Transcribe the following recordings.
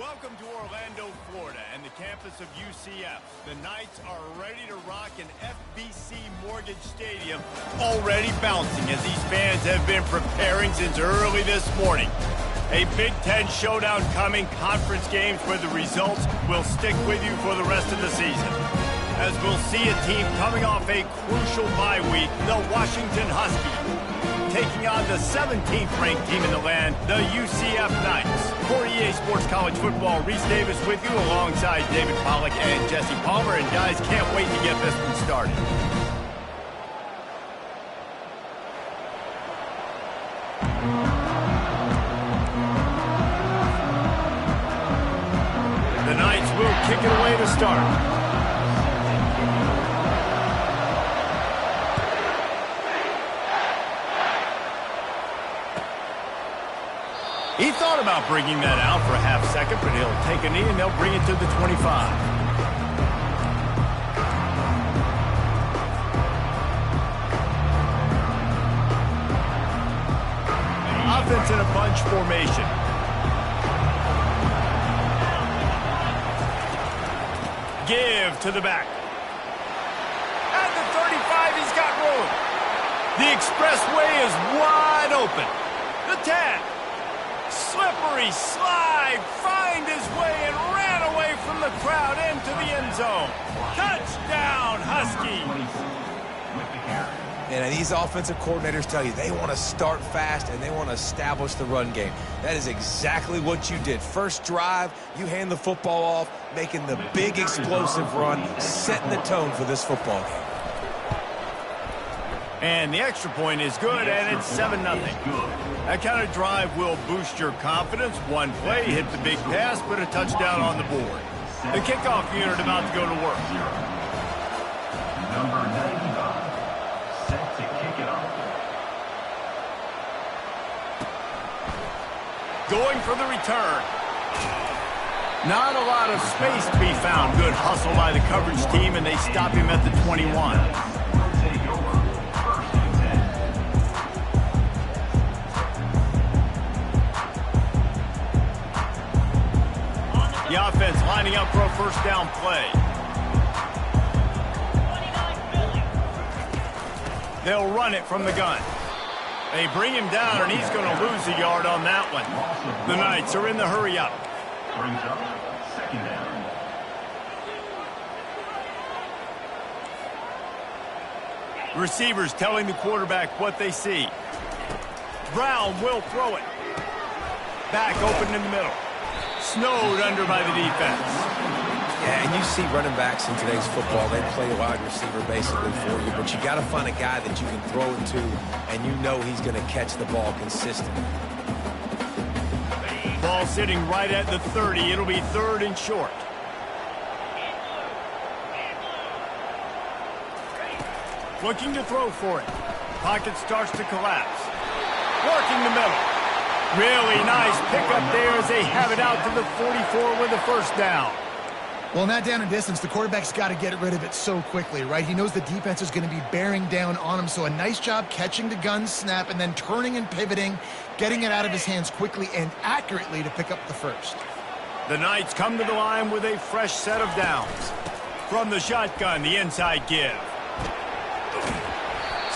Welcome to Orlando, Florida, and the campus of UCF. The Knights are ready to rock an FBC Mortgage Stadium, already bouncing as these fans have been preparing since early this morning. A Big Ten showdown coming, conference games where the results will stick with you for the rest of the season. As we'll see a team coming off a crucial bye week, the Washington Huskies, taking on the 17th ranked team in the land, the UCF Knights. For EA Sports College Football, Reese Davis with you alongside David Pollack and Jesse Palmer. And guys, can't wait to get this one started. The Knights will kick it away to start. He thought about bringing that out for a half second, but he'll take a knee and they'll bring it to the 25. Offense in a bunch formation. Give to the back. At the 35, he's got room. The expressway is wide open. The 10. Slippery slide, find his way and ran away from the crowd into the end zone. Touchdown, Huskies. And these offensive coordinators tell you they want to start fast and they want to establish the run game. That is exactly what you did. First drive, you hand the football off, making the big explosive run, setting the tone for this football game. And the extra point is good, and it's 7-0. That kind of drive will boost your confidence. One play, hit the big pass, put a touchdown on the board. The kickoff unit about to go to work. Number 95, set to kick it off. Going for the return. Not a lot of space to be found. Good hustle by the coverage team, and they stop him at the 21. The offense lining up for a first down play. They'll run it from the gun. They bring him down, and he's going to lose a yard on that one. The Knights are in the hurry up. Brings up second down. Receivers telling the quarterback what they see. Brown will throw it. Back open in the middle. Snowed under by the defense. Yeah, and you see running backs in today's football, they play a wide receiver basically for you, but you got to find a guy that you can throw it to, and you know he's going to catch the ball consistently. Ball sitting right at the 30. It'll be third and short. Looking to throw for it. Pocket starts to collapse. Working the middle. Really nice pickup there as they have it out to the 44 with a first down. Well, in that down and distance, the quarterback's got to get rid of it so quickly, right? He knows the defense is going to be bearing down on him, so a nice job catching the gun snap and then turning and pivoting, getting it out of his hands quickly and accurately to pick up the first. The Knights come to the line with a fresh set of downs. From the shotgun, the inside give.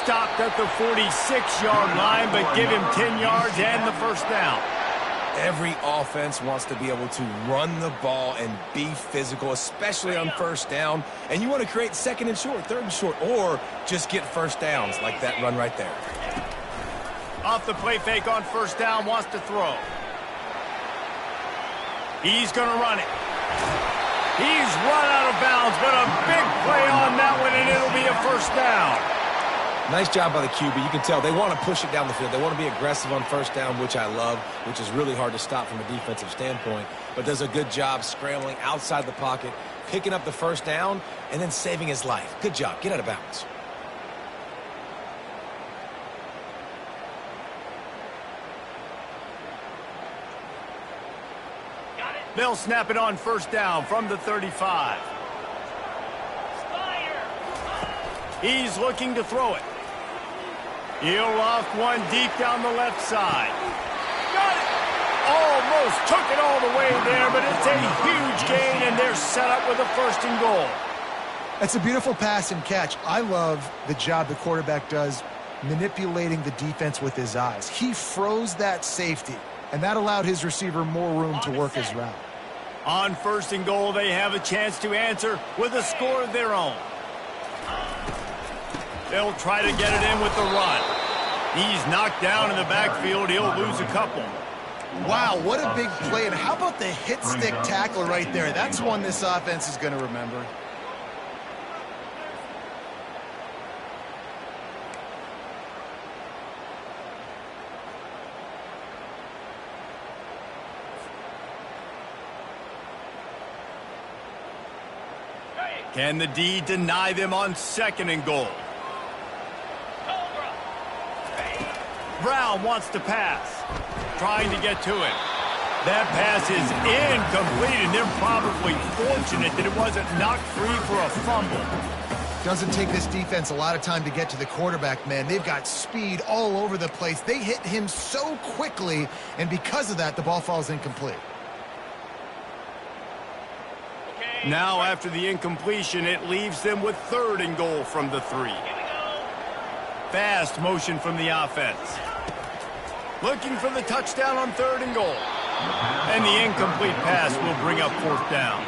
Stopped at the 46-yard line, but give him 10 yards and the first down. Every offense wants to be able to run the ball and be physical, especially on first down. And you want to create second and short, third and short, or just get first downs like that run right there. Off the play fake on first down, wants to throw. He's going to run it. He's run out of bounds, but a big play on that one, and it'll be a first down. Nice job by the QB. You can tell they want to push it down the field. They want to be aggressive on first down, which I love, which is really hard to stop from a defensive standpoint, but does a good job scrambling outside the pocket, picking up the first down, and then saving his life. Good job. Get out of bounds. They'll snap it on first down from the 35. He's looking to throw it. He'll loft one deep down the left side. Got it! almost took it all the way there, but it's a huge gain, and they're set up with a 1st and goal. That's a beautiful pass and catch. I love the job the quarterback does manipulating the defense with his eyes. He froze that safety, and that allowed his receiver more room to work his route. On 1st and goal, they have a chance to answer with a score of their own. They'll try to get it in with the run. He's knocked down in the backfield. He'll lose a couple. Wow, what a big play. And how about the hit stick tackle right there? That's one this offense is going to remember. Can the D deny them on 2nd and goal? Brown wants to pass. Trying to get to it. That pass is incomplete, and they're probably fortunate that it wasn't knocked free for a fumble. Doesn't take this defense a lot of time to get to the quarterback, man. They've got speed all over the place. They hit him so quickly, and because of that, the ball falls incomplete. Now, after the incompletion, it leaves them with 3rd and goal from the 3. Fast motion from the offense. Looking for the touchdown on 3rd and goal. And the incomplete pass will bring up 4th down.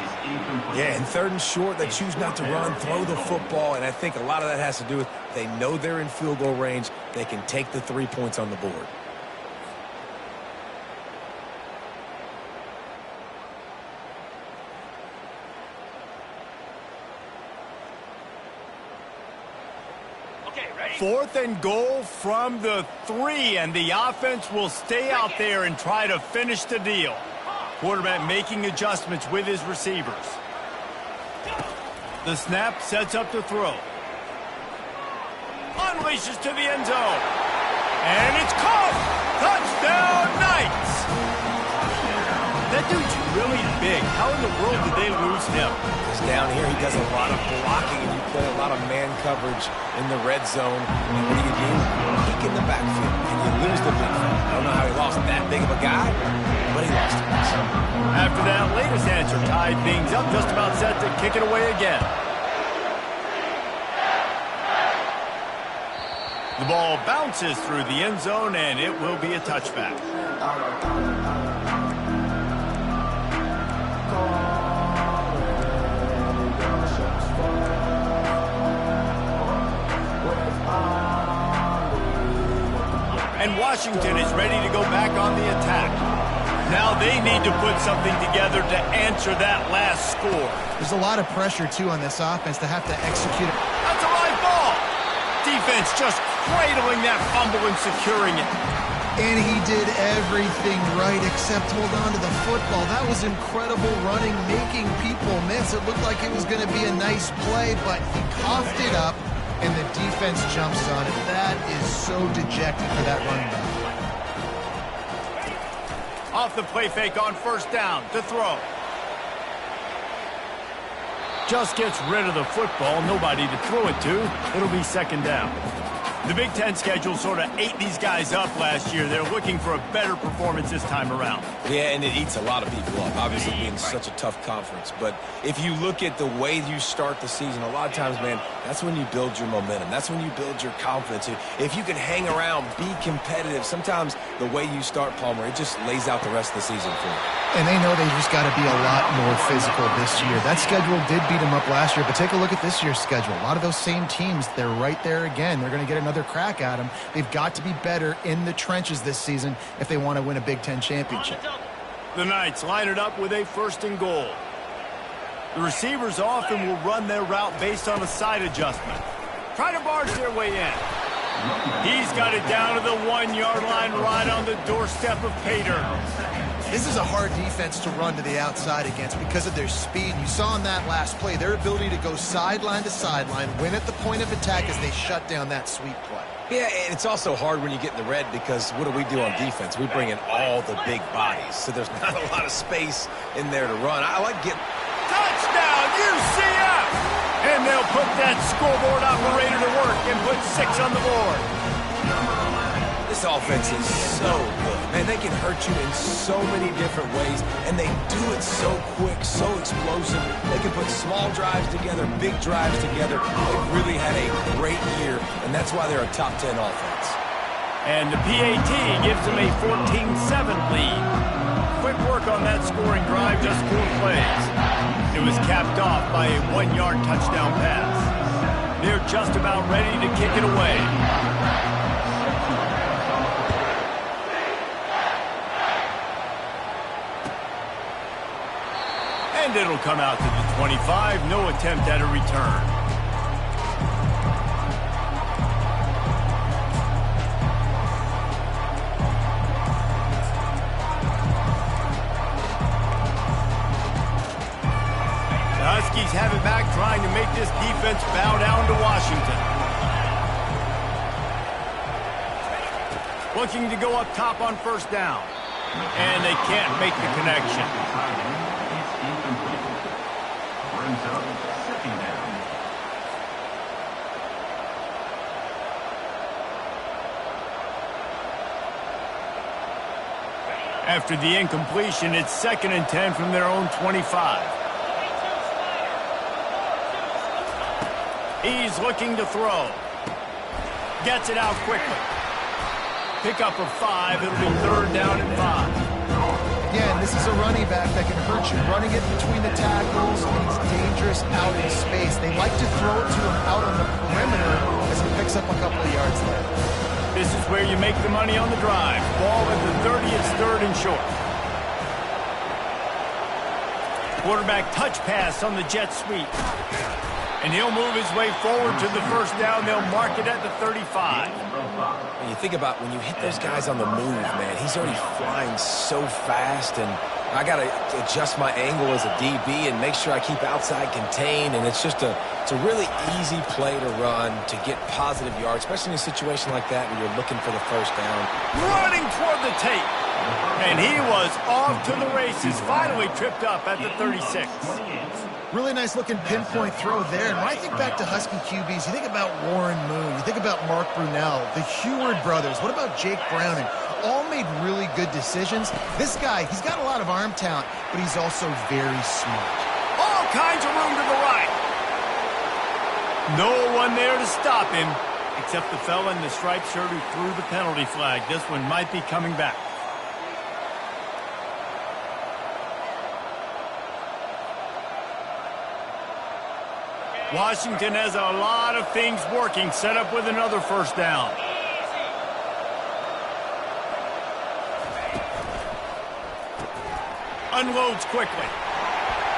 Yeah, and 3rd and short, they choose not to run, throw the football, and I think a lot of that has to do with they know they're in field goal range. They can take the 3 points on the board. Fourth and goal from the 3, and the offense will stay out there and try to finish the deal. Quarterback making adjustments with his receivers. The snap sets up the throw. Unleashes to the end zone. And it's caught! Touchdown, Knights! That dude's really big. How in the world did they lose him? He's down here. He does a lot of blocking, and you play a lot of man coverage in the red zone. And what do? Peek in the backfield, and you lose the big fella. I don't know how he lost that big of a guy, but he lost it. After that latest answer tied things up, just about set to kick it away again. The ball bounces through the end zone, and it will be a touchback. And Washington is ready to go back on the attack. Now they need to put something together to answer that last score. There's a lot of pressure, too, on this offense to have to execute it. That's a live ball. Defense just cradling that fumble and securing it. And he did everything right except hold on to the football. That was incredible running, making people miss. It looked like it was going to be a nice play, but he coughed it up, and the defense jumps on it. That is so dejected for that running back. Off the play fake on 1st down to throw. Just gets rid of the football. Nobody to throw it to. It'll be 2nd down. The Big Ten schedule sort of ate these guys up last year. They're looking for a better performance this time around. Yeah, and it eats a lot of people up, obviously being such a tough conference. But if you look at the way you start the season, a lot of times, man, that's when you build your momentum. That's when you build your confidence. If you can hang around, be competitive, sometimes the way you start, Palmer, it just lays out the rest of the season for you. And they know they just got to be a lot more physical this year. That schedule did beat them up last year, but take a look at this year's schedule. A lot of those same teams, they're right there again. They're going to get another crack at them. They've got to be better in the trenches this season if they want to win a Big Ten championship. The Knights line it up with a 1st and goal. The receivers often will run their route based on a side adjustment. Try to barge their way in. He's got it down to the 1-yard line right on the doorstep of Pater. This is a hard defense to run to the outside against because of their speed. You saw in that last play their ability to go sideline to sideline, win at the point of attack as they shut down that sweep play. Yeah, and it's also hard when you get in the red because what do we do on defense? We bring in all the big bodies, so there's not a lot of space in there to run. I like getting... Touchdown, UCF! And they'll put that scoreboard operator to work and put 6 on the board. This offense is so good. man, they can hurt you in so many different ways, and they do it so quick, so explosive. They can put small drives together, big drives together. They've really had a great year, and that's why they're a top 10 offense. And the PAT gives them a 14-7 lead. Quick work on that scoring drive, just 4 plays. It was capped off by a 1-yard touchdown pass. They're just about ready to kick it away. And it'll come out to the 25. No attempt at a return. Huskies have it back, trying to make this defense bow down to Washington. Looking to go up top on first down. And they can't make the connection. It's incomplete. Brings up second down. After the incompletion, it's 2nd and 10 from their own 25. He's looking to throw. Gets it out quickly. Pick up of 5. It'll be 3rd down and 5. Again, this is a running back that can hurt you. Running it between the tackles, and he's dangerous out in space. They like to throw it to him out on the perimeter as he picks up a couple of yards there. This is where you make the money on the drive. Ball at the 30. It's 3rd and short. Quarterback touch pass on the jet sweep. And he'll move his way forward to the first down. They'll mark it at the 35. When you think about when you hit those guys on the move, man, he's already flying so fast, and I got to adjust my angle as a DB and make sure I keep outside contained, and it's a really easy play to run to get positive yards, especially in a situation like that when you're looking for the first down. Running toward the tape. And he was off to the races, finally tripped up at the 36. Really nice looking pinpoint throw there. And when I think back to Husky QBs, you think about Warren Moon, you think about Mark Brunell, the Heward brothers, what about Jake Browning? All made really good decisions. This guy, he's got a lot of arm talent, but he's also very smart. All kinds of room to the right. No one there to stop him, except the fella in the striped shirt who threw the penalty flag. This one might be coming back. Washington has a lot of things working, set up with another first down. Unloads quickly.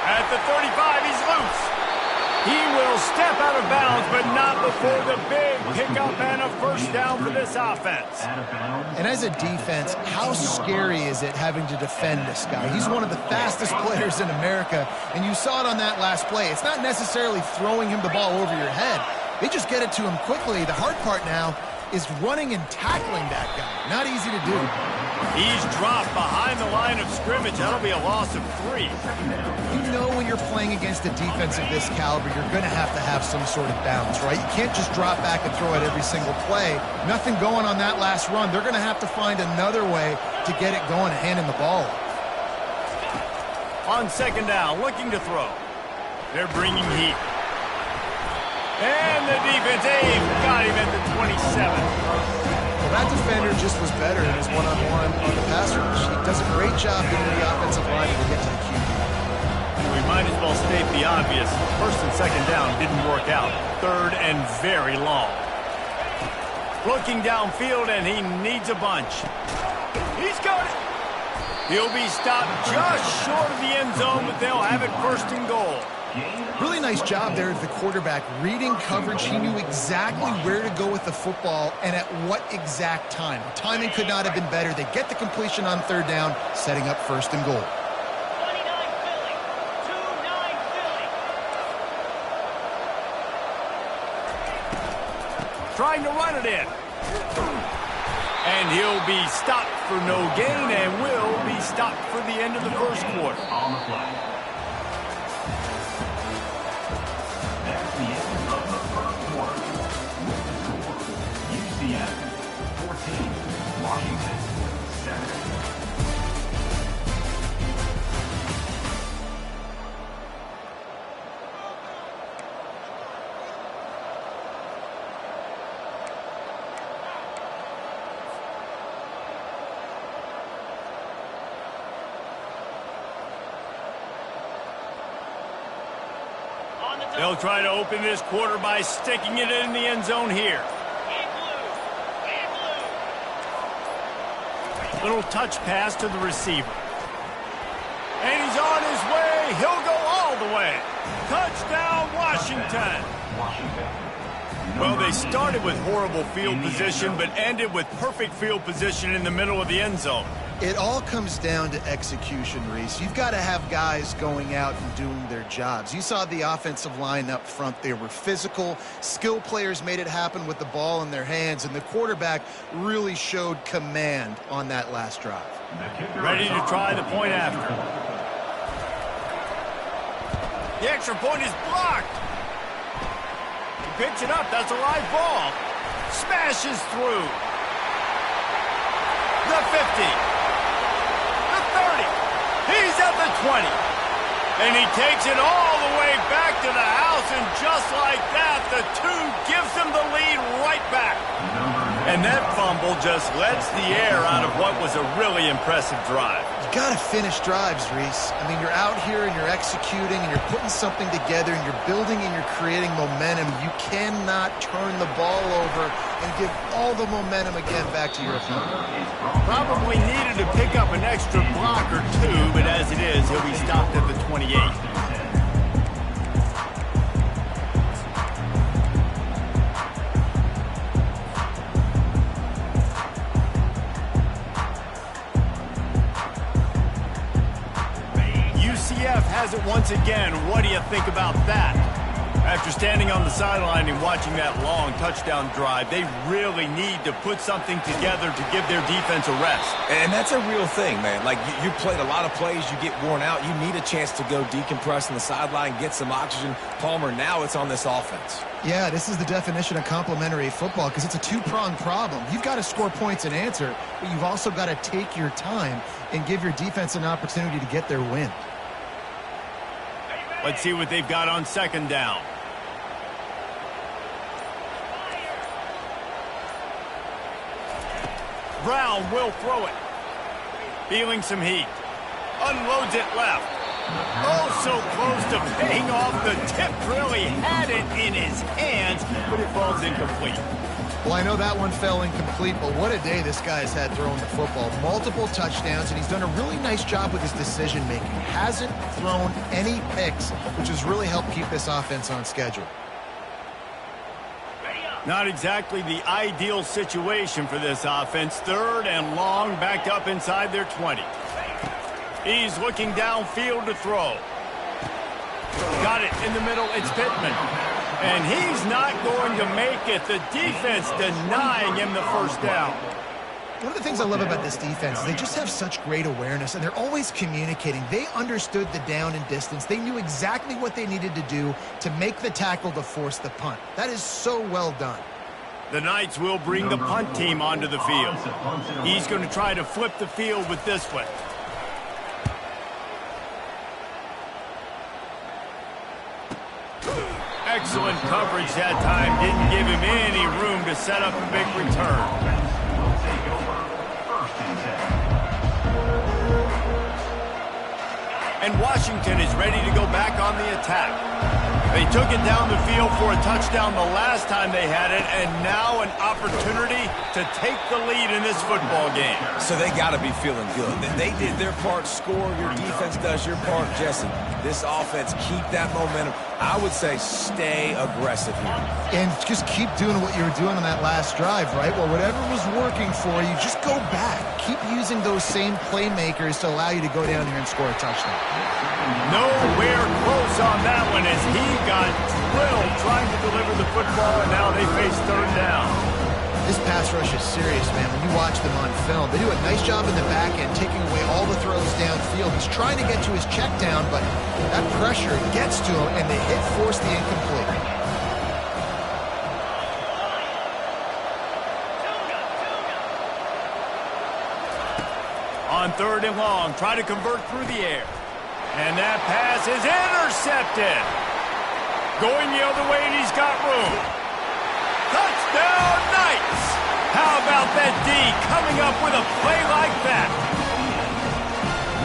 At the 35, he's loose. He will step out of bounds, but not before the big pickup and a first down for this offense. And as a defense, how scary is it having to defend this guy? He's one of the fastest players in America, and you saw it on that last play. It's not necessarily throwing him the ball over your head. They just get it to him quickly. The hard part now is running and tackling that guy. Not easy to do. He's dropped behind the line of scrimmage. That'll be a loss of 3. You know when you're playing against a defense of this caliber, you're going to have some sort of balance, right? You can't just drop back and throw it every single play. Nothing going on that last run. They're going to have to find another way to get it going and handing the ball. On second down, looking to throw. They're bringing heat. And the defense got him at the 27. That defender just was better in his one-on-one on the pass rush. He does a great job getting the offensive line to get to the QB. We might as well state the obvious. First and second down didn't work out. 3rd and very long. Looking downfield, and he needs a bunch. He's got it. He'll be stopped just short of the end zone, but they'll have it 1st and goal. Really nice job there of the quarterback. Reading coverage, he knew exactly where to go with the football and at what exact time. The timing could not have been better. They get the completion on 3rd down, setting up 1st and goal. Trying to run it in. And he'll be stopped for no gain and will be stopped for the end of the first quarter. On the flag. That's the end of the first quarter. With the score, UCF 14, Washington 7. They'll try to open this quarter by sticking it in the end zone here. Little touch pass to the receiver. And he's on his way. He'll go all the way. Touchdown, Washington. Well, they started with horrible field position, but ended with perfect field position in the middle of the end zone. It all comes down to execution, Reese. You've got to have guys going out and doing their jobs. You saw the offensive line up front. They were physical. Skill players made it happen with the ball in their hands, and the quarterback really showed command on that last drive. Ready to try the point after. The extra point is blocked. He picks it up. That's a live ball. Smashes through. The 50. He's at the 20. And he takes it all the way back to the house, and just like that, the 2 gives him the lead right back. And that fumble just lets the air out of what was a really impressive drive. You got to finish drives, Reese. I mean, you're out here and you're executing and you're putting something together and you're building and you're creating momentum. You cannot turn the ball over and give all the momentum again back to your opponent. Probably needed to pick up an extra block or 2, but as it is, he'll be stopped at the 28. UCF has it once again. What do you think about that? After standing on the sideline and watching that long touchdown drive, they really need to put something together to give their defense a rest. And that's a real thing, man. Like, you played a lot of plays, you get worn out, you need a chance to go decompress on the sideline, get some oxygen. Palmer, now it's on this offense. Yeah, this is the definition of complementary football because it's a two-pronged problem. You've got to score points and answer, but you've also got to take your time and give your defense an opportunity to get their win. Let's see what they've got on second down. Brown will throw it. Feeling some heat. Unloads it left. Oh, so close to paying off. The tip really had it in his hands, but it falls incomplete. Well, I know that one fell incomplete, but what a day this guy's had throwing the football. Multiple touchdowns, and he's done a really nice job with his decision-making. Hasn't thrown any picks, which has really helped keep this offense on schedule. Not exactly the ideal situation for this offense. Third and long, backed up inside their 20. He's looking downfield to throw. Got it in the middle. It's Pittman. And he's not going to make it. The defense denying him the first down. One of the things I love about this defense is they just have such great awareness, and they're always communicating. They understood the down and distance. They knew exactly what they needed to do to make the tackle to force the punt. That is so well done. The Knights will bring the punt team onto the field. He's going to try to flip the field with this one. Excellent coverage that time. Didn't give him any room to set up a big return. And Washington is ready to go back on the attack. They took it down the field for a touchdown the last time they had it, and now an opportunity to take the lead in this football game. So they got to be feeling good. They did their part, score. Your defense does your part, Jesse. This offense, keep that momentum. I would say stay aggressive here. And just keep doing what you were doing on that last drive, right? Well, whatever was working for you, just go back. Keep using those same playmakers to allow you to go down here and score a touchdown. Nowhere close on that one as he got drilled trying to deliver the football, and now they face third down. This pass rush is serious, man. When you watch them on film, they do a nice job in the back end, taking away all the throws downfield. He's trying to get to his check down, but that pressure gets to him, and the hit forced the incomplete. On third and long, try to convert through the air. And that pass is intercepted. Going the other way, and he's got room. Touchdown, Knights! How about that D coming up with a play like that?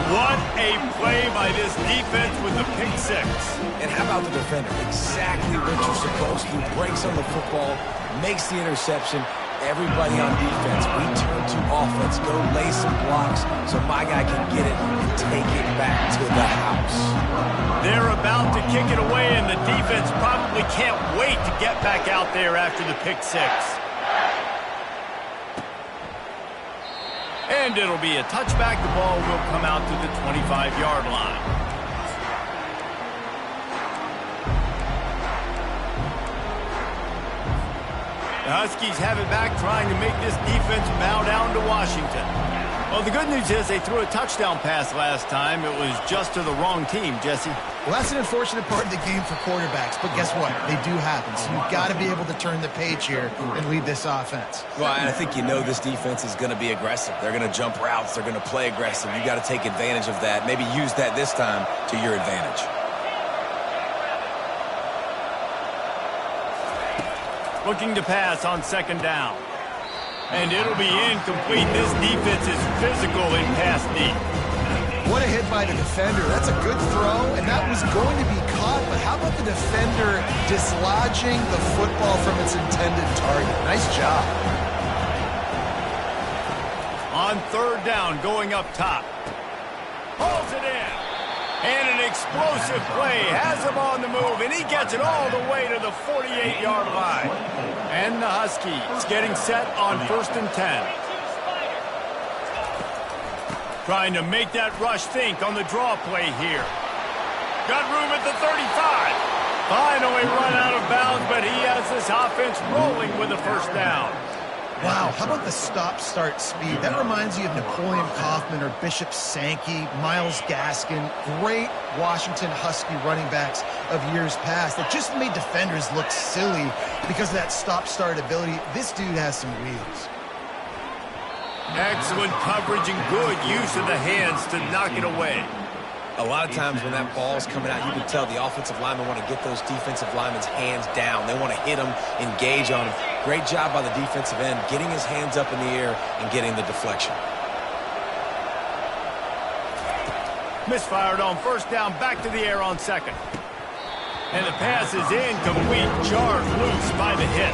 What a play by this defense with the pick six. And how about the defender? Exactly what you're supposed to. Breaks on the football, makes the interception. Everybody on defense, we turn to offense. Go lay some blocks so my guy can get it and take it back to the house. They're about to kick it away, and the defense probably can't wait to get back out there after the pick six. And it'll be a touchback. The ball will come out to the 25-yard line. The Huskies have it back, trying to make this defense bow down to Washington. Well, the good news is they threw a touchdown pass last time. It was just to the wrong team, Jesse. Well, that's an unfortunate part of the game for quarterbacks, but guess what? They do happen, so you've got to be able to turn the page here and lead this offense. Well, and I think you know this defense is going to be aggressive. They're going to jump routes. They're going to play aggressive. You got to take advantage of that. Maybe use that this time to your advantage. Looking to pass on second down. And it'll be incomplete. This defense is physical in pass deep. What a hit by the defender. That's a good throw, and that was going to be caught, but how about the defender dislodging the football from its intended target? Nice job. On third down, going up top. Pulls it in. And an explosive play. Has him on the move, and he gets it all the way to the 48-yard line. And the Huskies getting set on 1st and 10. Trying to make that rush think on the draw play here. Got room at the 35. Finally run out of bounds, but he has this offense rolling with a first down. Wow, how about the stop-start speed? That reminds you of Napoleon Kaufman or Bishop Sankey, Myles Gaskin, great Washington Husky running backs of years past that just made defenders look silly because of that stop-start ability. This dude has some wheels. Excellent coverage and good use of the hands to knock it away. A lot of times when that ball's coming out, you can tell the offensive linemen want to get those defensive linemen's hands down. They want to hit them, engage on them. Great job by the defensive end, getting his hands up in the air and getting the deflection. Misfired on first down, back to the air on second. And the pass is incomplete, jarred loose by the hit.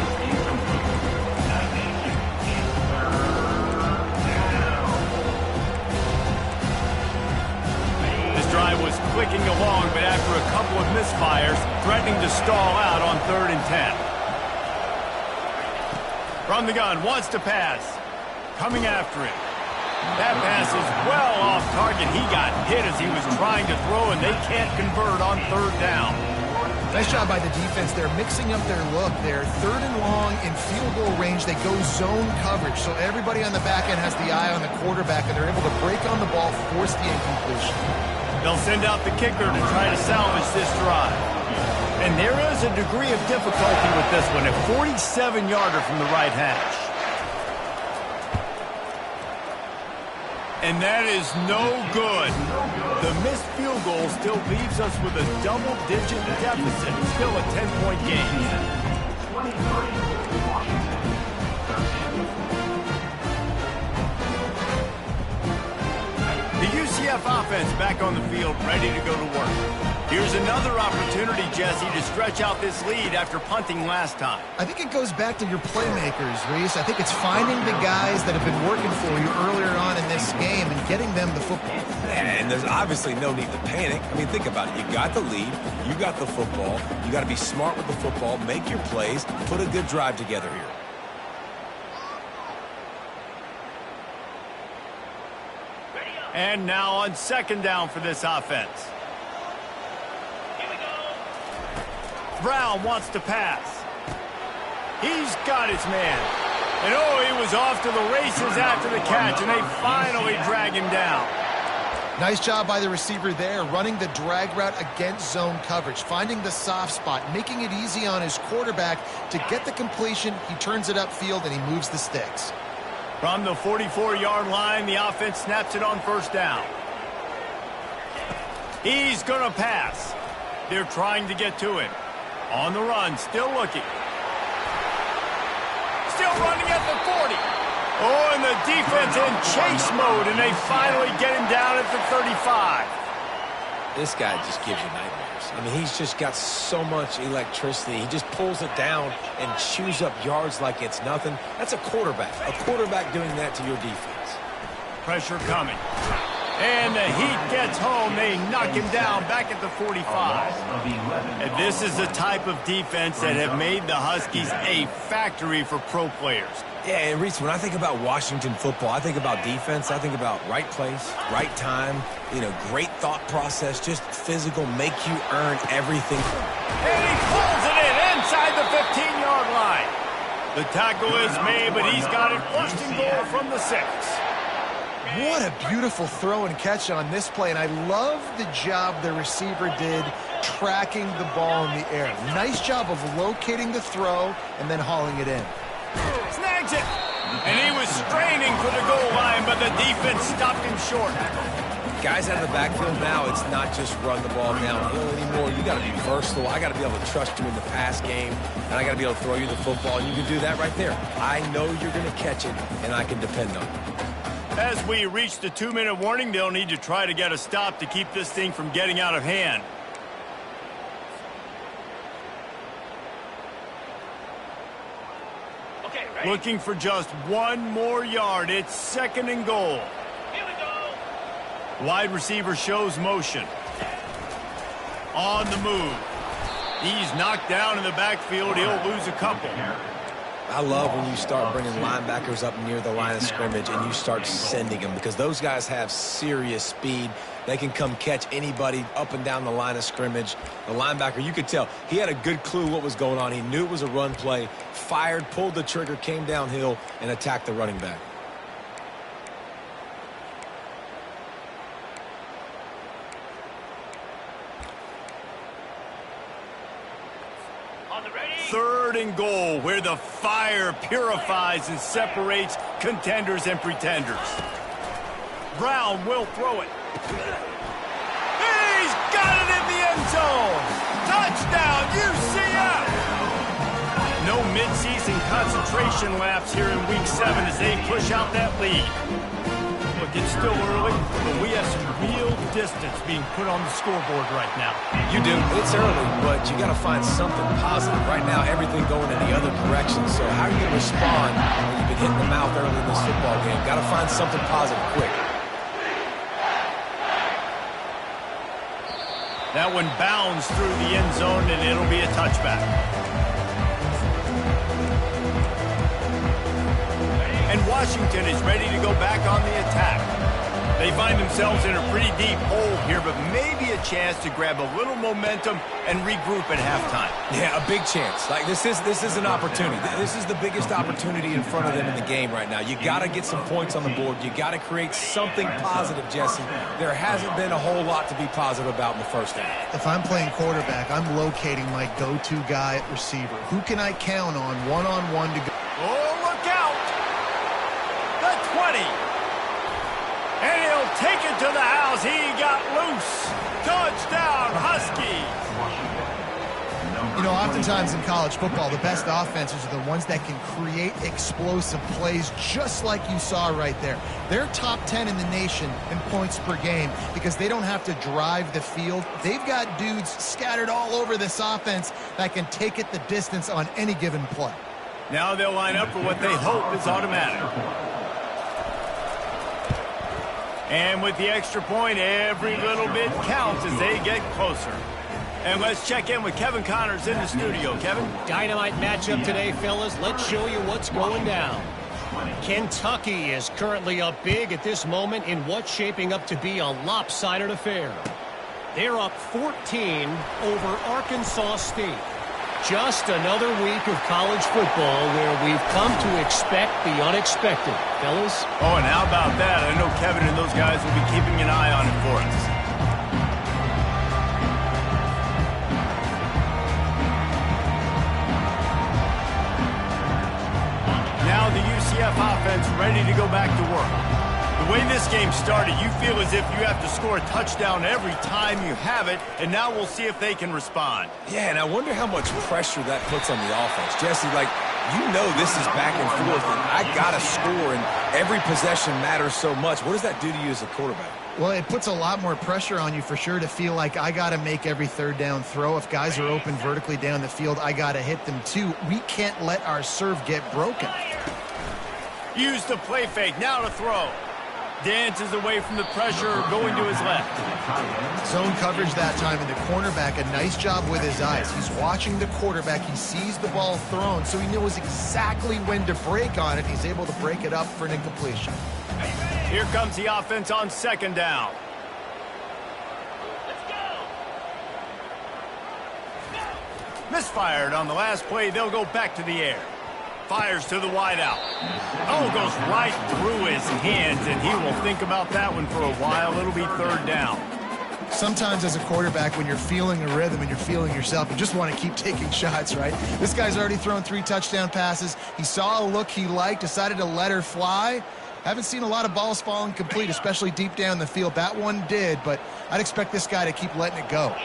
Drive was clicking along, but after a couple of misfires, threatening to stall out on 3rd and 10. From the gun, wants to pass. Coming after him. That pass is well off target. He got hit as he was trying to throw, and they can't convert on 3rd down. Nice job by the defense. They're mixing up their look. They're 3rd and long in field goal range. They go zone coverage, so everybody on the back end has the eye on the quarterback, and they're able to break on the ball, force the incompletion. They'll send out the kicker to try to salvage this drive. And there is a degree of difficulty with this one, a 47-yarder from the right hash. And that is no good. The missed field goal still leaves us with a double-digit deficit, still a 10-point game. The UCF offense back on the field, ready to go to work. Here's another opportunity, Jesse, to stretch out this lead after punting last time. I think it goes back to your playmakers, Reese. I think it's finding the guys that have been working for you earlier on in this game and getting them the football. And there's obviously no need to panic. I mean, think about it. You got the lead. You got the football. You got to be smart with the football, make your plays, put a good drive together here. And now on second down for this offense. Brown wants to pass. He's got his man. And oh, he was off to the races after the catch, and they finally drag him down. Nice job by the receiver there, running the drag route against zone coverage, finding the soft spot, making it easy on his quarterback to get the completion. He turns it upfield, and he moves the sticks. From the 44-yard line, the offense snaps it on first down. He's going to pass. They're trying to get to him. On the run, still looking. Still running at the 40. Oh, and the defense in chase mode, and they finally get him down at the 35. This guy just gives you nightmares. I mean, he's just got so much electricity. He just pulls it down and chews up yards like it's nothing. That's a quarterback. A quarterback doing that to your defense. Pressure coming. And the Heat gets home. They knock him down back at the 45. And this is the type of defense that have made the Huskies a factory for pro players. Yeah, and Reese, when I think about Washington football, I think about defense. I think about right place, right time, great thought process, just physical, make you earn everything. And he pulls it in inside the 15-yard line. The tackle is made, but he's got it first and goal from the 6. What a beautiful throw and catch on this play, and I love the job the receiver did tracking the ball in the air. Nice job of locating the throw and then hauling it in. Snags it! And he was straining for the goal line, but the defense stopped him short. Guys out of the backfield now, it's not just run the ball downhill anymore. You got to be versatile. I got to be able to trust you in the pass game, and I got to be able to throw you the football, and you can do that right there. I know you're going to catch it, and I can depend on it. As we reach the 2-minute warning, they'll need to try to get a stop to keep this thing from getting out of hand. Okay, ready? Looking for just one more yard. It's 2nd and goal. Here we go. Wide receiver shows motion. On the move. He's knocked down in the backfield. He'll lose a couple. I love when you start bringing linebackers up near the line of scrimmage and you start sending them, because those guys have serious speed. They can come catch anybody up and down the line of scrimmage. The linebacker, you could tell, he had a good clue what was going on. He knew it was a run play, fired, pulled the trigger, came downhill, and attacked the running back. On the ready? 3rd and goal, where the fire purifies and separates contenders and pretenders. Brown will throw it. He's got it in the end zone. Touchdown, UCF. No midseason concentration lapse here in Week 7 as they push out that lead. Look, it's still early, but we have some real distance being put on the scoreboard right now. You do. It's early, but you got to find something positive. Right now, everything going in the other direction. So how are you going to respond when you've been hitting the mouth early in this football game? Got to find something positive quick. That one bounds through the end zone, and it'll be a touchback. And Washington is ready to go back on the attack. They find themselves in a pretty deep hole here, but maybe a chance to grab a little momentum and regroup at halftime. Yeah, a big chance. Like this is an opportunity. This is the biggest opportunity in front of them in the game right now. You got to get some points on the board. You got to create something positive, Jesse. There hasn't been a whole lot to be positive about in the first half. If I'm playing quarterback, I'm locating my go-to guy at receiver. Who can I count on one-on-one to go? Oh, look out! The 20. And he'll take it to the house. He got loose. Touchdown, Huskies. Oftentimes in college football, the best offenses are the ones that can create explosive plays just like you saw right there. They're top 10 in the nation in points per game because they don't have to drive the field. They've got dudes scattered all over this offense that can take it the distance on any given play. Now they'll line up for what they hope is automatic. And with the extra point, every little bit counts as they get closer. And let's check in with Kevin Connors in the studio. Kevin? Dynamite matchup today, fellas. Let's show you what's going down. Kentucky is currently up big at this moment in what's shaping up to be a lopsided affair. They're up 14 over Arkansas State. Just another week of college football where we've come to expect the unexpected, fellas. Oh, and how about that? I know Kevin and those guys will be keeping an eye on it for us. Now the UCF offense ready to go back to work. The way this game started, you feel as if you have to score a touchdown every time you have it, and now we'll see if they can respond. Yeah, and I wonder how much pressure that puts on the offense. Jesse, this is back and forth, and I got to score, and every possession matters so much. What does that do to you as a quarterback? Well, it puts a lot more pressure on you for sure to feel like I got to make every third down throw. If guys are open vertically down the field, I got to hit them too. We can't let our serve get broken. Use the play fake, now to throw. Dances away from the pressure, going to his left. Zone coverage that time, and the cornerback, a nice job with his eyes. He's watching the quarterback. He sees the ball thrown, so he knows exactly when to break on it. He's able to break it up for an incompletion. Here comes the offense on second down. Misfired on the last play. They'll go back to the air. Fires to the wideout. Oh, goes right through his hands, and he will think about that one for a while. It'll be third down. Sometimes as a quarterback, when you're feeling a rhythm and you're feeling yourself, you just want to keep taking shots, right? This guy's already thrown 3 touchdown passes. He saw a look he liked, decided to let her fly. Haven't seen a lot of balls falling complete, especially deep down the field. That one did, but I'd expect this guy to keep letting it go.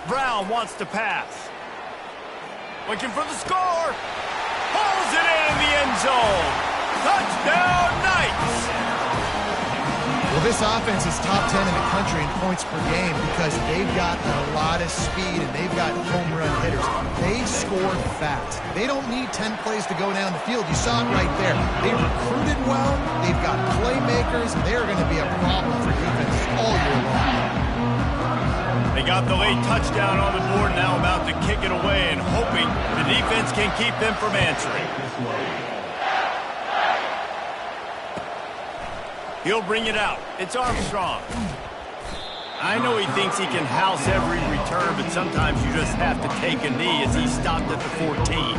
Brown wants to pass. Looking for the score. Pulls it in the end zone. Touchdown, Knights! Well, this offense is top 10 in the country in points per game because they've got a lot of speed and they've got home run hitters. They score fast. They don't need 10 plays to go down the field. You saw it right there. They recruited well. They've got playmakers. They're going to be a problem for defenses all year long. They got the late touchdown on the board, now about to kick it away and hoping the defense can keep them from answering. He'll bring it out. It's Armstrong. I know he thinks he can house every return, but sometimes you just have to take a knee as he stopped at the 14.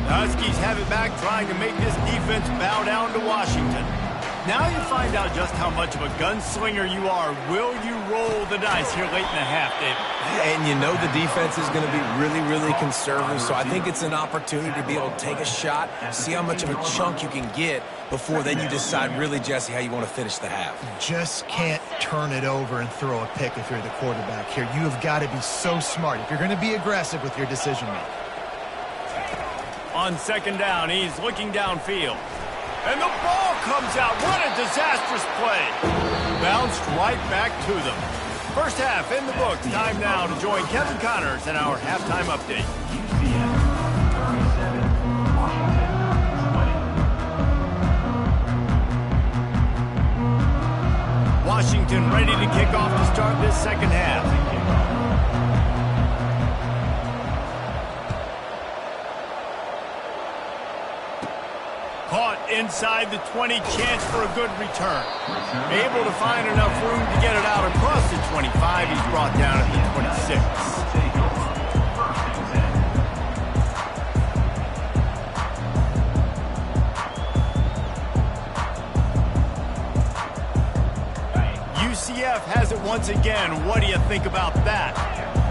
Huskies have it back, trying to make this defense bow down to Washington. Now you find out just how much of a gunslinger you are. Will you roll the dice here late in the half, David? And you know the defense is going to be really, really conservative, so I think it's an opportunity to be able to take a shot, see how much of a chunk you can get before then you decide really, Jesse, how you want to finish the half. You just can't turn it over and throw a pick if you're the quarterback here. You have got to be so smart if you're going to be aggressive with your decision-making. On second down, he's looking downfield. And the ball comes out. What a disastrous play. Bounced right back to them. First half in the books. Time now to join Kevin Connors in our halftime update. Washington ready to kick off to start this second half. Caught inside the 20, chance for a good return. Able to find enough room to get it out across the 25. He's brought down at the 26. UCF has it once again. What do you think about that?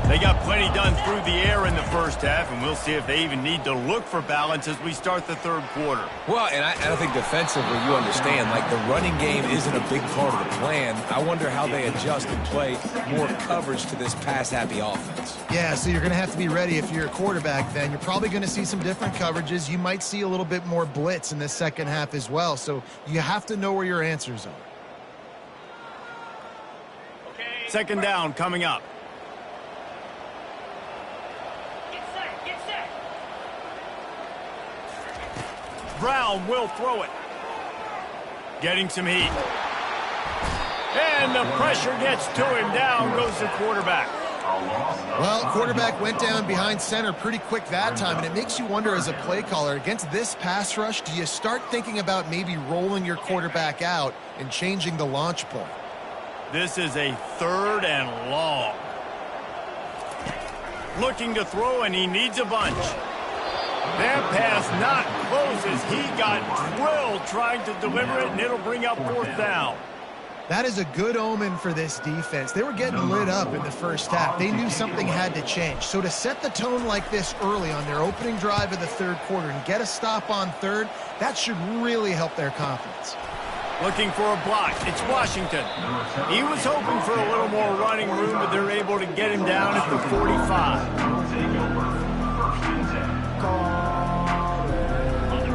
They got plenty done through the air in the first half, and we'll see if they even need to look for balance as we start the third quarter. Well, and I think defensively, you understand, like the running game isn't a big part of the plan. I wonder how they adjust and play more coverage to this pass-happy offense. Yeah, so you're going to have to be ready if you're a quarterback then. You're probably going to see some different coverages. You might see a little bit more blitz in the second half as well, so you have to know where your answers are. Second down coming up. Brown will throw it. Getting some heat. And the pressure gets to him. Down goes the quarterback. Well, quarterback went down behind center pretty quick that time, and it makes you wonder as a play caller, against this pass rush, do you start thinking about maybe rolling your quarterback out and changing the launch point? This is a third and long. Looking to throw, and he needs a bunch. That pass not close as he got drilled trying to deliver it, and it'll bring up fourth down. That is a good omen for this defense. They were getting lit up in the first half. They knew something had to change. So to set the tone like this early on their opening drive of the third quarter and get a stop on third, that should really help their confidence. Looking for a block. It's Washington. He was hoping for a little more running room, but they're able to get him down at the 45.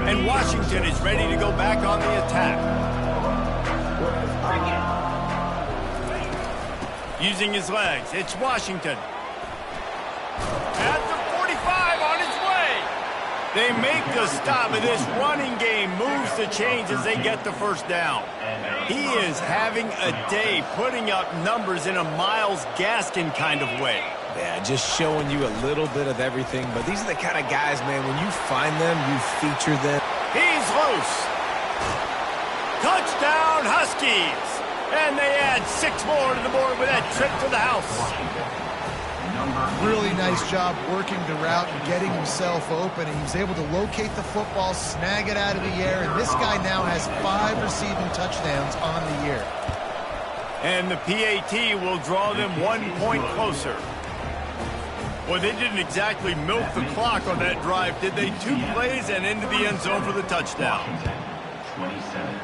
And Washington is ready to go back on the attack. Using his legs, it's Washington. At the 45, on his way. They make the stop, and this running game moves the chains as they get the first down. He is having a day putting up numbers in a Myles Gaskin kind of way. Yeah, just showing you a little bit of everything. But these are the kind of guys, man, when you find them, you feature them. He's loose. Touchdown, Huskies. And they add 6 more to the board with that trip to the house. Really nice job working the route and getting himself open. He was able to locate the football, snag it out of the air, and this guy now has 5 receiving touchdowns on the year. And the PAT will draw them 1 point closer. Well, they didn't exactly milk the clock on that drive, did they? 2 plays and into the end zone for the touchdown. 27.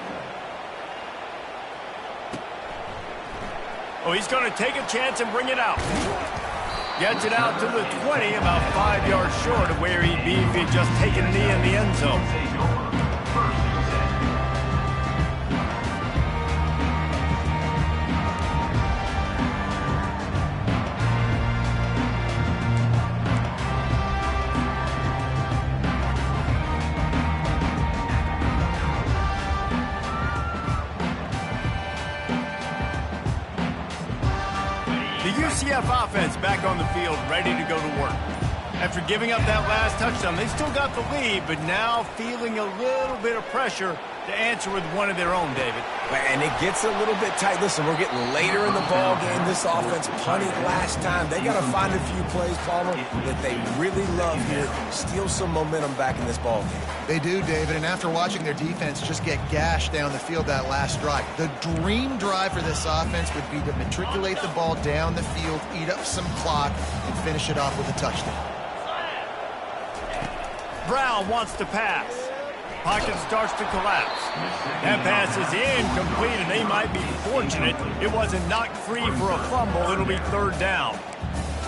Oh, he's going to take a chance and bring it out. Gets it out to the 20, about 5 yards short of where he'd be if he'd just taken a knee in the end zone. UCF offense back on the field, ready to go to work. After giving up that last touchdown, they still got the lead, but now feeling a little bit of pressure to answer with one of their own, David. And it gets a little bit tight. Listen, we're getting later in the ball game. This offense punted last time. They got to find a few plays, Palmer, that they really love here. Steal some momentum back in this ball game. They do, David, and after watching their defense just get gashed down the field that last drive, the dream drive for this offense would be to matriculate the ball down the field, eat up some clock, and finish it off with a touchdown. Brown wants to pass. Pocket starts to collapse. That pass is incomplete, and they might be fortunate it wasn't knocked free for a fumble. It'll be 3rd down.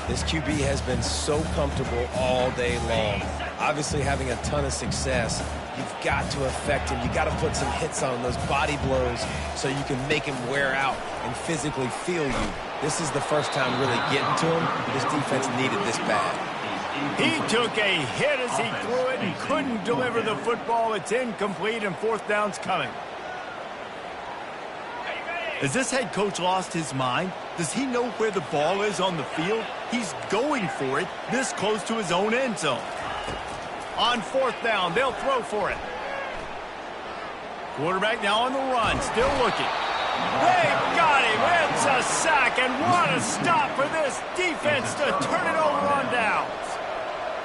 This QB has been so comfortable all day long. Obviously having a ton of success. You've got to affect him. You've got to put some hits on him, those body blows, so you can make him wear out and physically feel you. This is the first time really getting to him. This defense needed this bad. He took a hit as he threw it and couldn't deliver the football. It's incomplete, and 4th down's coming. Has this head coach lost his mind? Does he know where the ball is on the field? He's going for it this close to his own end zone. On 4th down, they'll throw for it. Quarterback now on the run, still looking. They got him. It's a sack, and what a stop for this defense to turn it over on downs.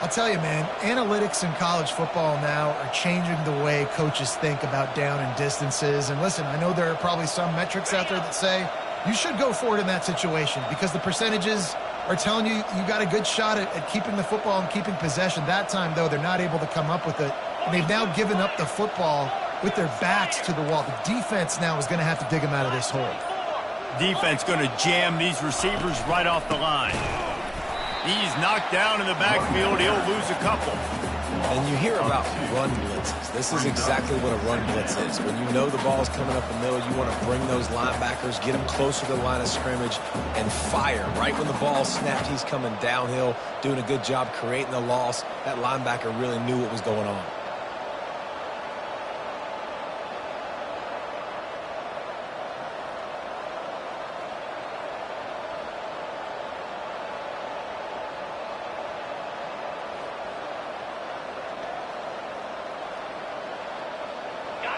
I'll tell you, man, analytics in college football now are changing the way coaches think about down and distances. And listen, I know there are probably some metrics out there that say you should go for it in that situation because the percentages are telling you you got a good shot at keeping the football and keeping possession. That time, though, they're not able to come up with it. And they've now given up the football with their backs to the wall. The defense now is going to have to dig them out of this hole. Defense going to jam these receivers right off the line. He's knocked down in the backfield. He'll lose a couple. And you hear about run blitzes. This is exactly what a run blitz is. When you know the ball's coming up the middle, you want to bring those linebackers, get them closer to the line of scrimmage, and fire. Right when the ball snapped, he's coming downhill, doing a good job creating the loss. That linebacker really knew what was going on.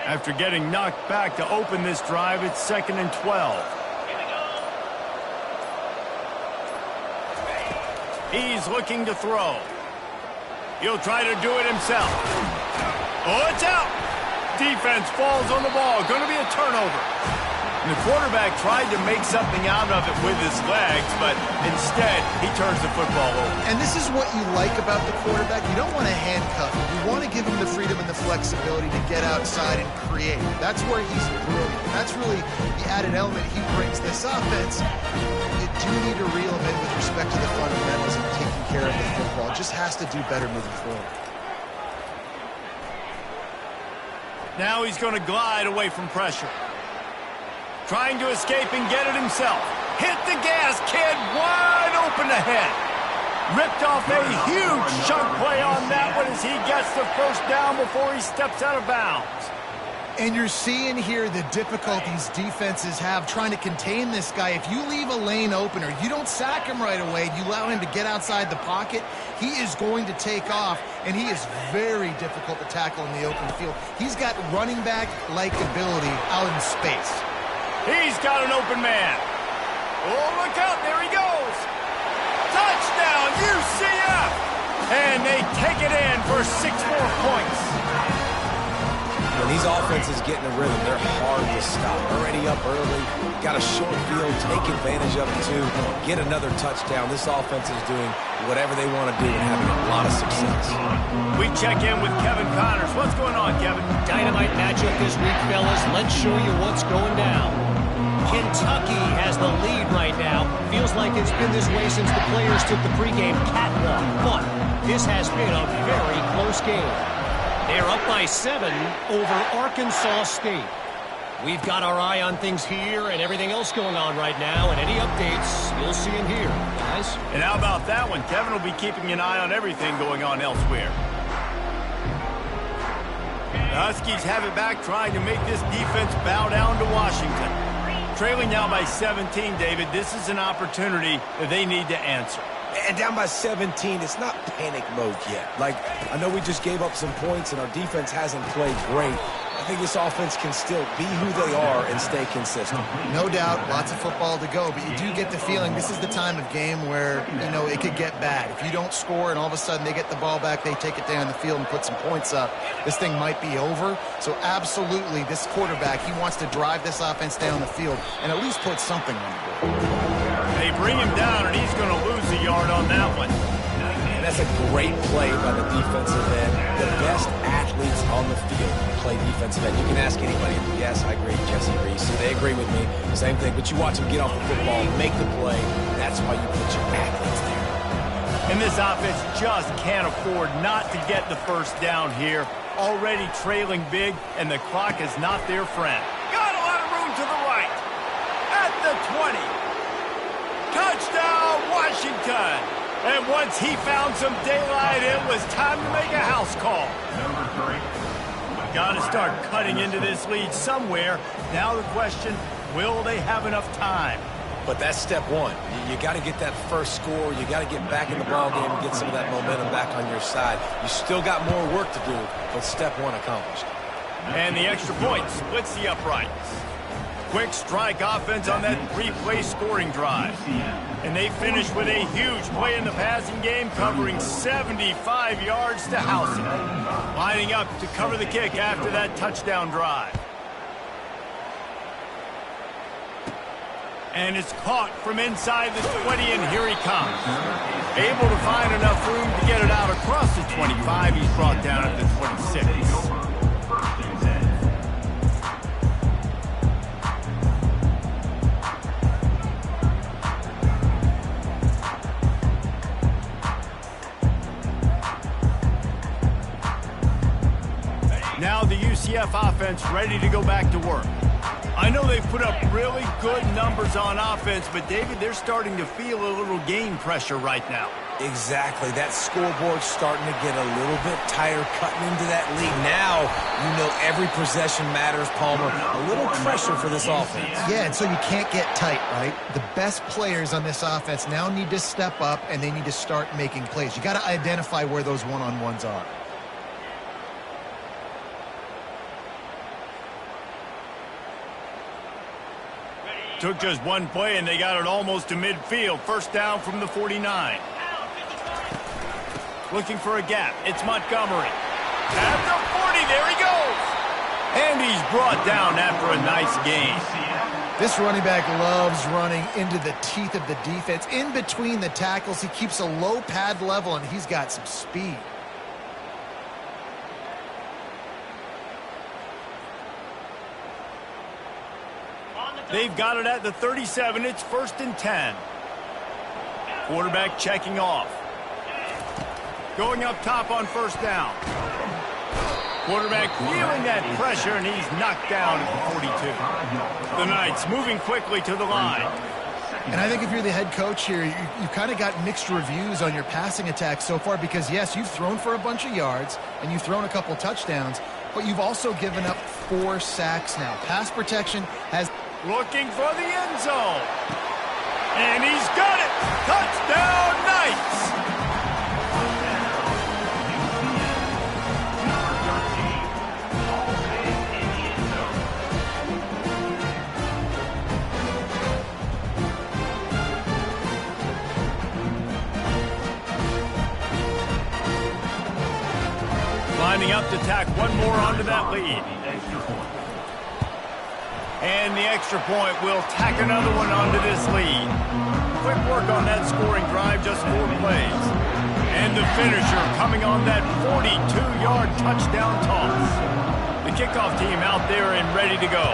After getting knocked back to open this drive, it's 2nd and 12. He's looking to throw. He'll try to do it himself. Oh, it's out. Defense falls on the ball. Going to be a turnover. And the quarterback tried to make something out of it with his legs, but instead he turns the football over. And this is what you like about the quarterback. You don't want to handcuff him. You want to give him the freedom and the flexibility to get outside and create. That's where he's brilliant. That's really the added element he brings this offense. You do need to reel him in with respect to the fundamentals of taking care of the football. It just has to do better moving forward. Now he's going to glide away from pressure. Trying to escape and get it himself. Hit the gas, kid. Wide open ahead. Ripped off a huge chunk play on that one as he gets the first down before he steps out of bounds. And you're seeing here the difficulties defenses have trying to contain this guy. If you leave a lane open or you don't sack him right away, you allow him to get outside the pocket, he is going to take off, and he is very difficult to tackle in the open field. He's got running back-like ability out in space. He's got an open man. Oh, look out. There he goes. Touchdown, UCF. And they take it in for 6 more points. When these offenses get in a rhythm, they're hard to stop. Already up early, got a short field, take advantage of it too, get another touchdown. This offense is doing whatever they want to do and having a lot of success. We check in with Kevin Connors. What's going on, Kevin? Dynamite matchup this week, fellas. Let's show you what's going down. Kentucky has the lead right now. Feels like it's been this way since the players took the pregame catwalk, but this has been a very close game. They're up by 7 over Arkansas State. We've got our eye on things here and everything else going on right now, and any updates you'll see in here, guys. And how about that one? Kevin will be keeping an eye on everything going on elsewhere. The Huskies have it back, trying to make this defense bow down to Washington. Trailing now by 17, David. This is an opportunity that they need to answer. And down by 17, it's not panic mode yet. Like, I know we just gave up some points and our defense hasn't played great. I think this offense can still be who they are and stay consistent. No doubt, lots of football to go, but you do get the feeling this is the time of game where, you know, it could get bad. If you don't score and all of a sudden they get the ball back, they take it down the field and put some points up, this thing might be over. So absolutely, this quarterback, he wants to drive this offense down the field and at least put something on the board. They bring him down, and he's going to lose a yard on that one. And that's a great play by the defensive end. The best athletes on the field play defensive end. You can ask anybody. Yes, I agree. Jesse agrees. So they agree with me. Same thing. But you watch them get off the football, make the play. That's why you put your athletes there. And this offense just can't afford not to get the first down here. Already trailing big, and the clock is not their friend. Got a lot of room to the right. At the 20. Touchdown, Washington. And once he found some daylight, it was time to make a house call. Number 3. Got to start cutting into this lead somewhere. Now the question, will they have enough time? But that's step one. You got to get that first score. You got to get back in the ball game and get some of that momentum back on your side. You still got more work to do, but step one accomplished. And the extra point splits the uprights. Quick strike offense on that 3-play scoring drive. And they finish with a huge play in the passing game, covering 75 yards to house it. Lining up to cover the kick after that touchdown drive. And it's caught from inside the 20, and here he comes. Able to find enough room to get it out across the 25. He's brought down at the 26. Now the UCF offense ready to go back to work. I know they've put up really good numbers on offense, but David, they're starting to feel a little game pressure right now. Exactly. That scoreboard's starting to get a little bit tired cutting into that lead. Now, you know every possession matters, Palmer. A little pressure for this offense. Yeah, and so you can't get tight, right? The best players on this offense now need to step up, and they need to start making plays. You got to identify where those one-on-ones are. Took just one play, and they got it almost to midfield. First down from the 49. Looking for a gap. It's Montgomery. At the 40, there he goes. And he's brought down after a nice gain. This running back loves running into the teeth of the defense. In between the tackles, he keeps a low pad level, and he's got some speed. They've got it at the 37. It's 1st and 10. Quarterback checking off. Going up top on first down. Quarterback feeling that pressure, and he's knocked down at the 42. The Knights moving quickly to the line. And I think if you're the head coach here, you've kind of got mixed reviews on your passing attack so far because, yes, you've thrown for a bunch of yards and you've thrown a couple touchdowns, but you've also given up 4 sacks now. Pass protection has... Looking for the end zone. And he's got it. Touchdown, Knights. Lining up to tack one more onto that lead. And the extra point will tack another one onto this lead. Quick work on that scoring drive, just 4 plays. And the finisher coming on that 42-yard touchdown toss. The kickoff team out there and ready to go.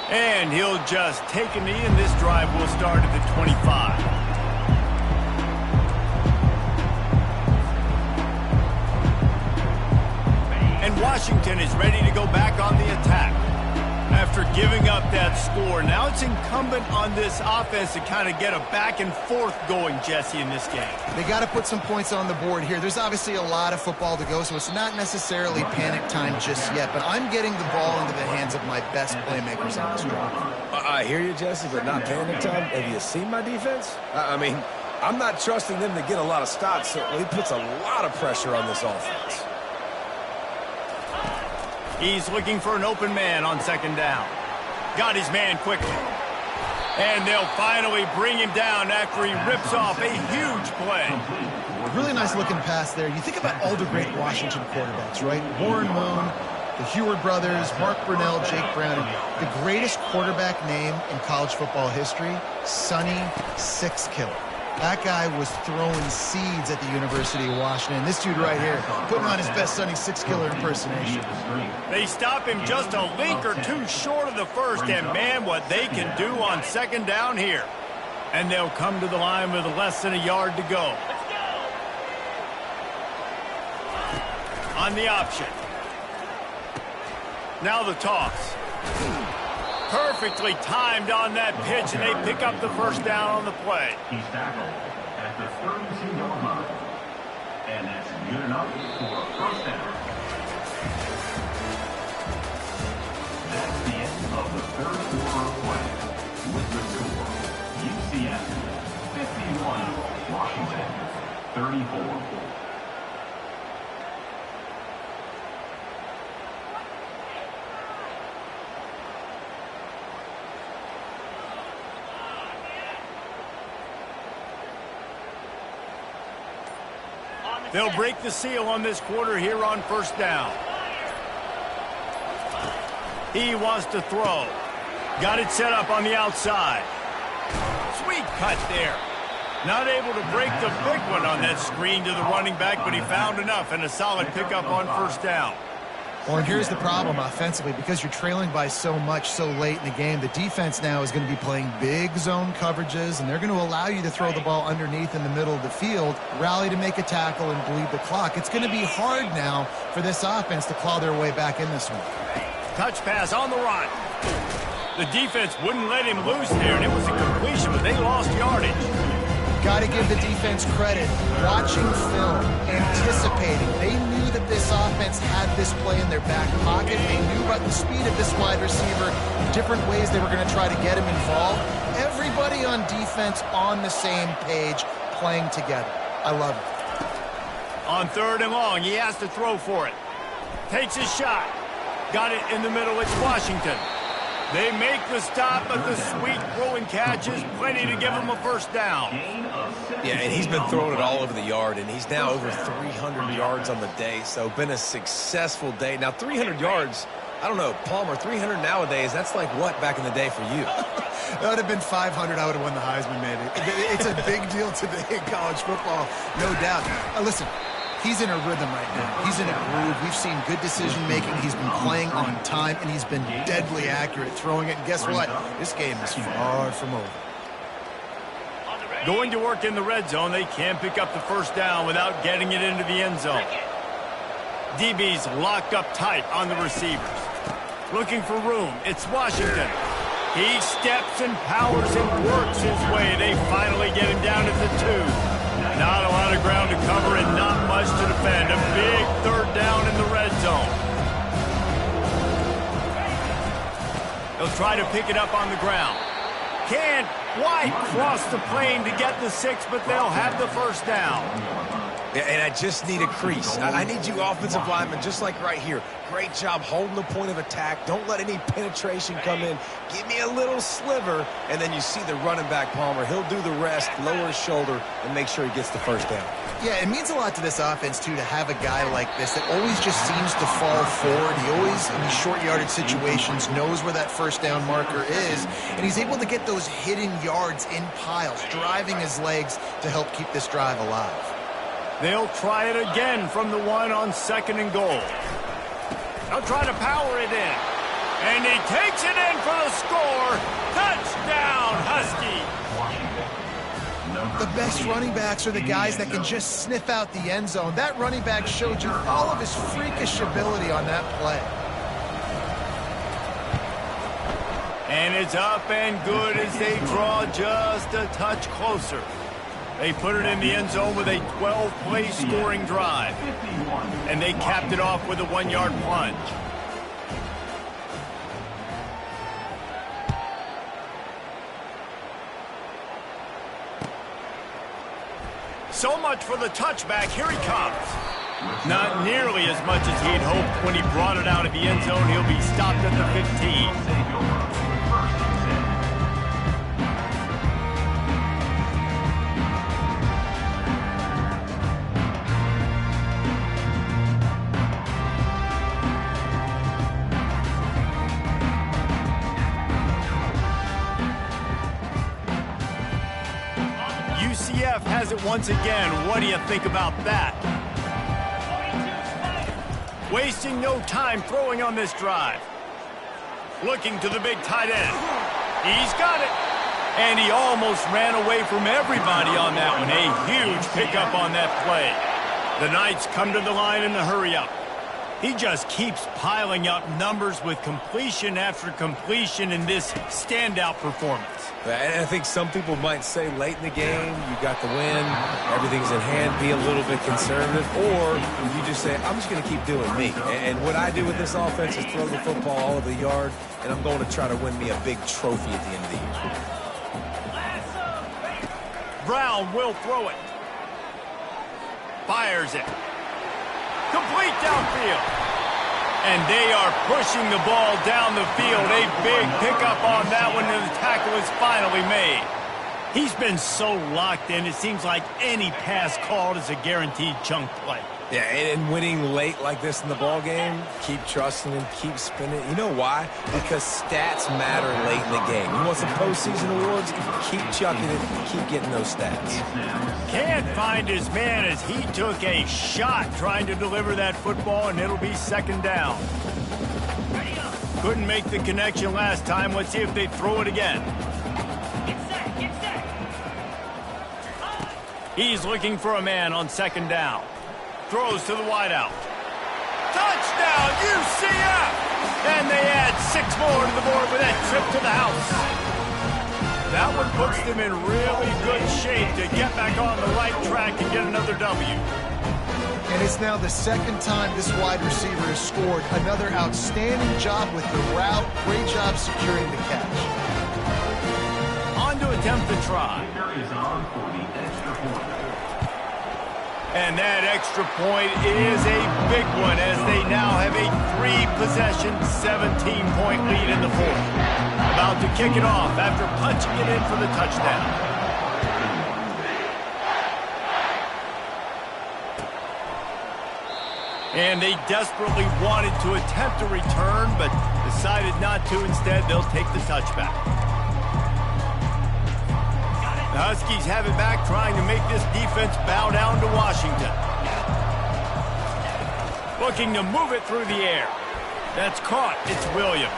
And he'll just take a knee, and this drive will start at the 25. Washington is ready to go back on the attack. After giving up that score, now it's incumbent on this offense to kind of get a back and forth going, Jesse, in this game. They got to put some points on the board here. There's obviously a lot of football to go, so it's not necessarily panic time just yet, but I'm getting the ball into the hands of my best playmakers on this drive. I hear you, Jesse, but not panic time. Have you seen my defense? I mean, I'm not trusting them to get a lot of stops, so he puts a lot of pressure on this offense. He's looking for an open man on second down. Got his man quickly. And they'll finally bring him down after he rips off a huge play. Really nice looking pass there. You think about all the great Washington quarterbacks, right? Warren Moon, the Heward brothers, Mark Brunell, Jake Brown. The greatest quarterback name in college football history, Sonny Six Killer. That guy was throwing seeds at the University of Washington. This dude right here, putting on his best Sonny Six Killer impersonation. They stop him just a link or two short of the first, and man, what they can do on second down here. And they'll come to the line with less than a yard to go. On the option. Now the toss. Perfectly timed on that pitch, and they pick up the first down on the play. He's tackled at the 32-yard line. And that's good enough for a first down. That's the end of the third quarter of play. With the score, UCF 51, Washington 34. They'll break the seal on this quarter here on first down. He wants to throw. Got it set up on the outside. Sweet cut there. Not able to break the big one on that screen to the running back, but he found enough and a solid pickup on first down. Well, and here's the problem offensively. Because you're trailing by so much so late in the game, the defense now is going to be playing big zone coverages, and they're going to allow you to throw the ball underneath in the middle of the field, rally to make a tackle, and bleed the clock. It's going to be hard now for this offense to claw their way back in this one. Touch pass on the run. The defense wouldn't let him loose there, and it was a completion, but they lost yardage. Got to give the defense credit. Watching film, anticipating. They knew that this offense had this play in their back pocket. They knew about the speed of this wide receiver, different ways they were going to try to get him involved. Everybody on defense on the same page, playing together. I love it. On third and long, he has to throw for it. Takes his shot. Got it in the middle. It's Washington. They make the stop, but the sweet throw and catch is plenty to give him a first down. Yeah, and he's been throwing it all over the yard, and he's now over 300 yards on the day, so been a successful day. Now, 300 yards, I don't know, Palmer, 300 nowadays, that's like what back in the day for you? That would have been 500. I would have won the Heisman, maybe. It's a big deal today in college football, no doubt. Listen. He's in a rhythm right now. He's in a groove. We've seen good decision-making. He's been playing on time, and he's been deadly accurate throwing it. And guess what? This game is far from over. Going to work in the red zone, they can't pick up the first down without getting it into the end zone. DB's locked up tight on the receivers. Looking for room, it's Washington. He steps and powers and works his way. They finally get him down at the 2. Not a lot of ground to cover and not much to defend. A big third down in the red zone. They'll try to pick it up on the ground. Can't quite cross the plane to get the 6, but they'll have the first down. Yeah, and I just need a crease. I need you offensive linemen, just like right here. Great job holding the point of attack. Don't let any penetration come in. Give me a little sliver, and then you see the running back, Palmer. He'll do the rest, lower his shoulder, and make sure he gets the first down. Yeah, it means a lot to this offense, too, to have a guy like this that always just seems to fall forward. He always, in these short yardage situations, knows where that first down marker is, and he's able to get those hidden yards in piles, driving his legs to help keep this drive alive. They'll try it again from the 1 on 2nd and goal. They'll try to power it in. And he takes it in for the score. Touchdown, Husky. The best running backs are the guys that can just sniff out the end zone. That running back showed you all of his freakish ability on that play. And it's up and good as they draw just a touch closer. They put it in the end zone with a 12-play scoring drive. And they capped it off with a 1-yard plunge. So much for the touchback. Here he comes. Not nearly as much as he'd hoped when he brought it out of the end zone. He'll be stopped at the 15. UCF has it once again. What do you think about that? Wasting no time throwing on this drive. Looking to the big tight end. He's got it. And he almost ran away from everybody on that one. A huge pickup on that play. The Knights come to the line in the hurry-up. He just keeps piling up numbers with completion after completion in this standout performance. And I think some people might say late in the game, you got the win, everything's in hand, be a little bit conservative, or you just say, I'm just going to keep doing me. And what I do with this offense is throw the football all over the yard, and I'm going to try to win me a big trophy at the end of the year. Brown will throw it. Fires it. Complete downfield. And they are pushing the ball down the field. A big pickup on that one, and the tackle is finally made. He's been so locked in, it seems like any pass called is a guaranteed chunk play. Yeah, and winning late like this in the ball game, keep trusting him, keep spinning. You know why? Because stats matter late in the game. You want some postseason awards? Keep chucking it, keep getting those stats. Can't find his man as he took a shot trying to deliver that football, and it'll be 2nd down. Couldn't make the connection last time. Let's see if they throw it again. He's looking for a man on 2nd down. Throws to the wideout. Touchdown, UCF! And they add 6 more to the board with that trip to the house. That one puts them in really good shape to get back on the right track and get another W. And it's now the 2nd time this wide receiver has scored. Another outstanding job with the route. Great job securing the catch. On to attempt the try. And that extra point is a big one as they now have a 3-possession, 17-point lead in the 4th. About to kick it off after punching it in for the touchdown. And they desperately wanted to attempt a return, but decided not to. Instead, they'll take the touchback. The Huskies have it back, trying to make this defense bow down to Washington. Looking to move it through the air. That's caught. It's Williams.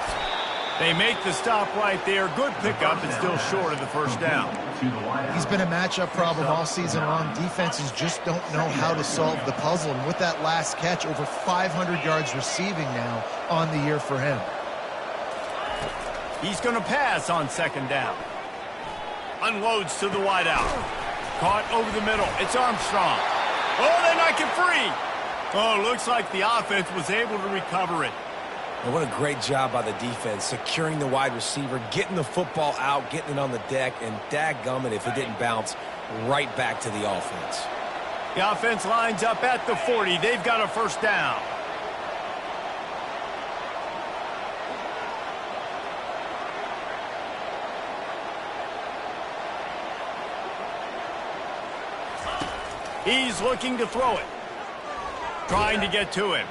They make the stop right there. Good pickup and still short of the first down. to the wideout. He's been a matchup problem all season long. Defenses just don't know how to solve the puzzle. And with that last catch, over 500 yards receiving now on the year for him. He's going to pass on second down. Unloads to the wideout. Caught over the middle. It's Armstrong. Oh, they knock it free. Oh, looks like the offense was able to recover it. And what a great job by the defense, securing the wide receiver, getting the football out, getting it on the deck, and dadgummit if it didn't bounce right back to the offense. The offense lines up at the 40. They've got a first down. He's looking to throw it. Trying to get to him.